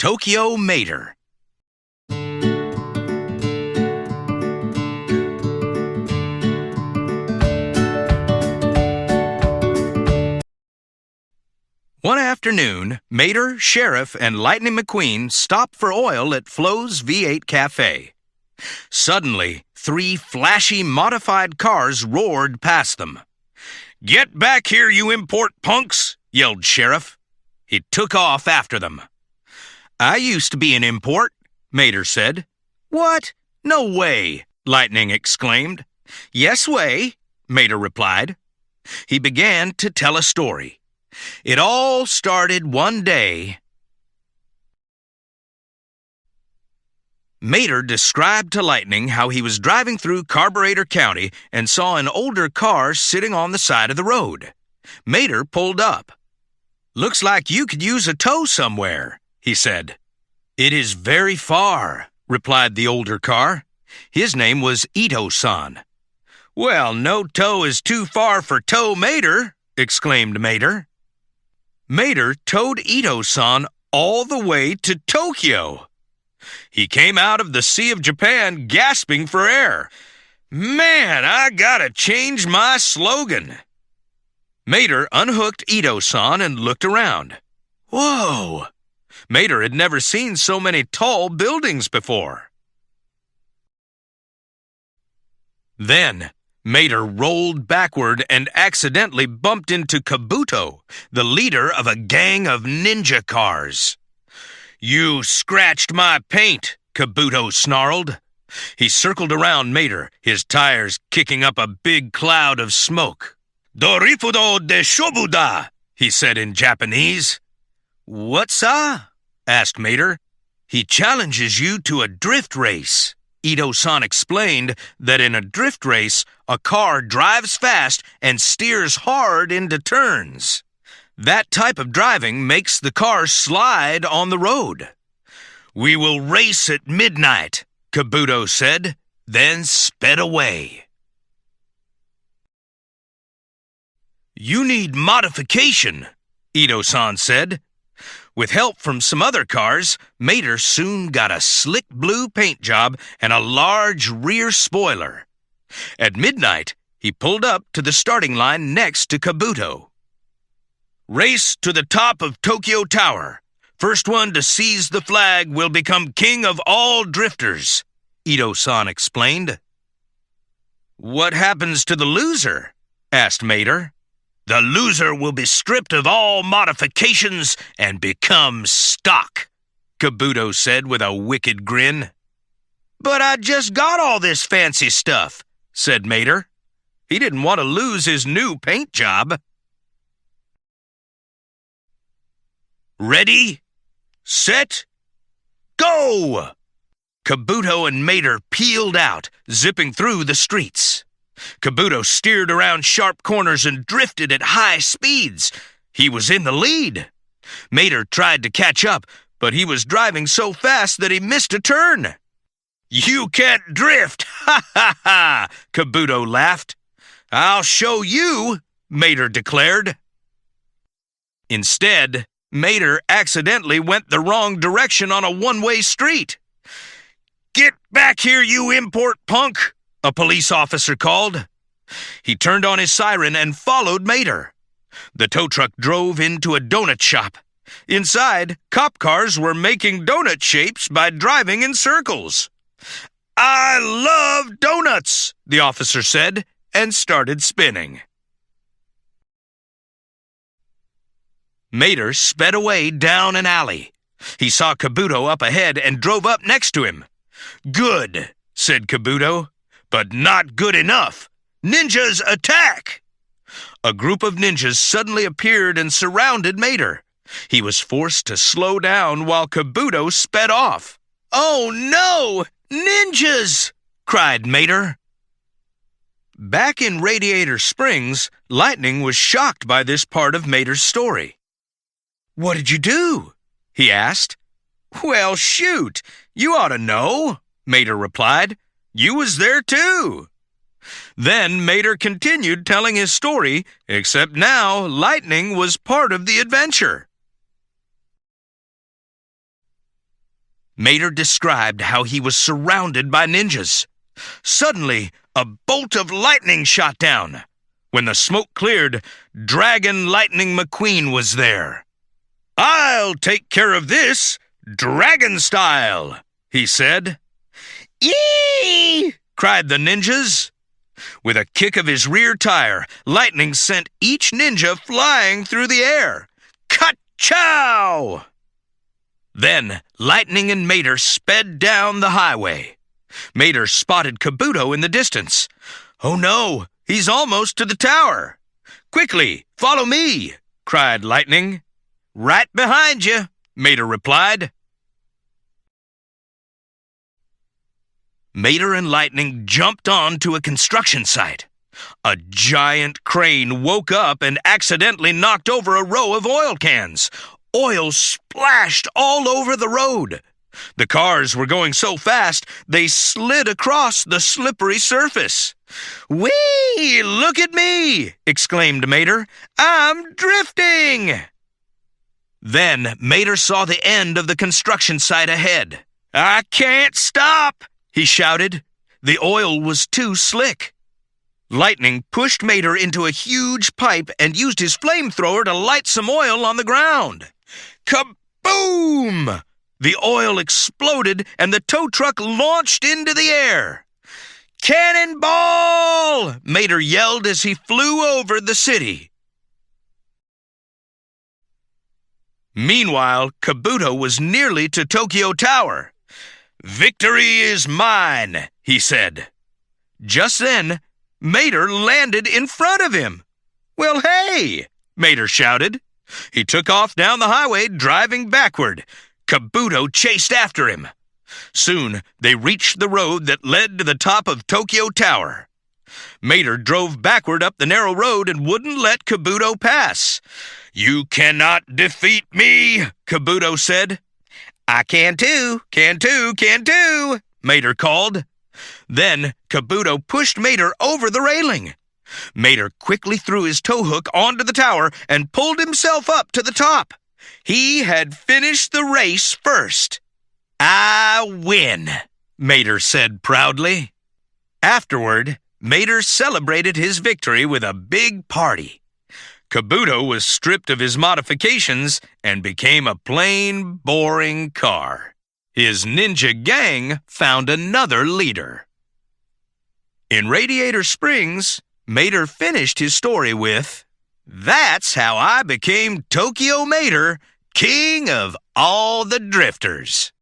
Tokyo Mater. One afternoon, Mater, Sheriff, and Lightning McQueen stopped for oil at Flo's V8 Cafe. Suddenly, 3 flashy modified cars roared past them. "Get back here, you import punks!" yelled Sheriff. He took off after them. "I used to be an import," Mater said. "What? No way!" Lightning exclaimed. "Yes way," Mater replied. He began to tell a story. It all started one day. Mater described to Lightning how he was driving through Carburetor County and saw an older car sitting on the side of the road. Mater pulled up. "Looks like you could use a tow somewhere," he said. "It is very far," replied the older car. His name was Ito-san. "Well, no tow is too far for Tow Mater," exclaimed Mater. Mater towed Ito-san all the way to Tokyo. He came out of the Sea of Japan gasping for air. "Man, I gotta change my slogan." Mater unhooked Ito-san and looked around. Whoa! Mater had never seen so many tall buildings before. Then, Mater rolled backward and accidentally bumped into Kabuto, the leader of a gang of ninja cars. "You scratched my paint," Kabuto snarled. He circled around Mater, his tires kicking up a big cloud of smoke. "Dorifudo de Shobuda," he said in Japanese. "What's up?" asked Mater. "He challenges you to a drift race." Ito-san explained that in a drift race, a car drives fast and steers hard into turns. That type of driving makes the car slide on the road. "We will race at midnight," Kabuto said, then sped away. "You need modification," Ito-san said. With help from some other cars, Mater soon got a slick blue paint job and a large rear spoiler. At midnight, he pulled up to the starting line next to Kabuto. "Race to the top of Tokyo Tower. First one to seize the flag will become king of all drifters," Ito-san explained. "What happens to the loser?" asked Mater. "The loser will be stripped of all modifications and become stock," Kabuto said with a wicked grin. "But I just got all this fancy stuff," said Mater. He didn't want to lose his new paint job. "Ready, set, go!" Kabuto and Mater peeled out, zipping through the streets. Kabuto steered around sharp corners and drifted at high speeds. He was in the lead. Mater tried to catch up, but he was driving so fast that he missed a turn. "You can't drift, ha ha ha," Kabuto laughed. "I'll show you," Mater declared. Instead, Mater accidentally went the wrong direction on a one-way street. "Get back here, you import punk," a police officer called. He turned on his siren and followed Mater. The tow truck drove into a donut shop. Inside, cop cars were making donut shapes by driving in circles. "I love donuts," the officer said, and started spinning. Mater sped away down an alley. He saw Kabuto up ahead and drove up next to him. "Good," said Kabuto. "But not good enough. Ninjas attack!" A group of ninjas suddenly appeared and surrounded Mater. He was forced to slow down while Kabuto sped off. "Oh no! Ninjas!" cried Mater. Back in Radiator Springs, Lightning was shocked by this part of Mater's story. "What did you do?" he asked. "Well, shoot! You ought to know," Mater replied. "You was there too." Then Mater continued telling his story, except now Lightning was part of the adventure. Mater described how he was surrounded by ninjas. Suddenly, a bolt of lightning shot down. When the smoke cleared, Dragon Lightning McQueen was there. "I'll take care of this, dragon style," he said. "Eee!" cried the ninjas. With a kick of his rear tire, Lightning sent each ninja flying through the air. Ka-chow! Then Lightning and Mater sped down the highway. Mater spotted Kabuto in the distance. "Oh no, he's almost to the tower." "Quickly, follow me," cried Lightning. "Right behind you," Mater replied. Mater and Lightning jumped onto a construction site. A giant crane woke up and accidentally knocked over a row of oil cans. Oil splashed all over the road. The cars were going so fast, they slid across the slippery surface. "Whee! Look at me!" exclaimed Mater. "I'm drifting!" Then Mater saw the end of the construction site ahead. "I can't stop!" he shouted. The oil was too slick. Lightning pushed Mater into a huge pipe and used his flamethrower to light some oil on the ground. Kaboom! The oil exploded and the tow truck launched into the air. "Cannonball!" Mater yelled as he flew over the city. Meanwhile, Kabuto was nearly to Tokyo Tower. "Victory is mine," he said. Just then, Mater landed in front of him. "Well, hey!" Mater shouted. He took off down the highway, driving backward. Kabuto chased after him. Soon, they reached the road that led to the top of Tokyo Tower. Mater drove backward up the narrow road and wouldn't let Kabuto pass. "You cannot defeat me," Kabuto said. "I can too, can too, can too," Mater called. Then Kabuto pushed Mater over the railing. Mater quickly threw his tow hook onto the tower and pulled himself up to the top. He had finished the race first. "I win," Mater said proudly. Afterward, Mater celebrated his victory with a big party. Kabuto was stripped of his modifications and became a plain, boring car. His ninja gang found another leader. In Radiator Springs, Mater finished his story with, "That's how I became Tokyo Mater, king of all the drifters."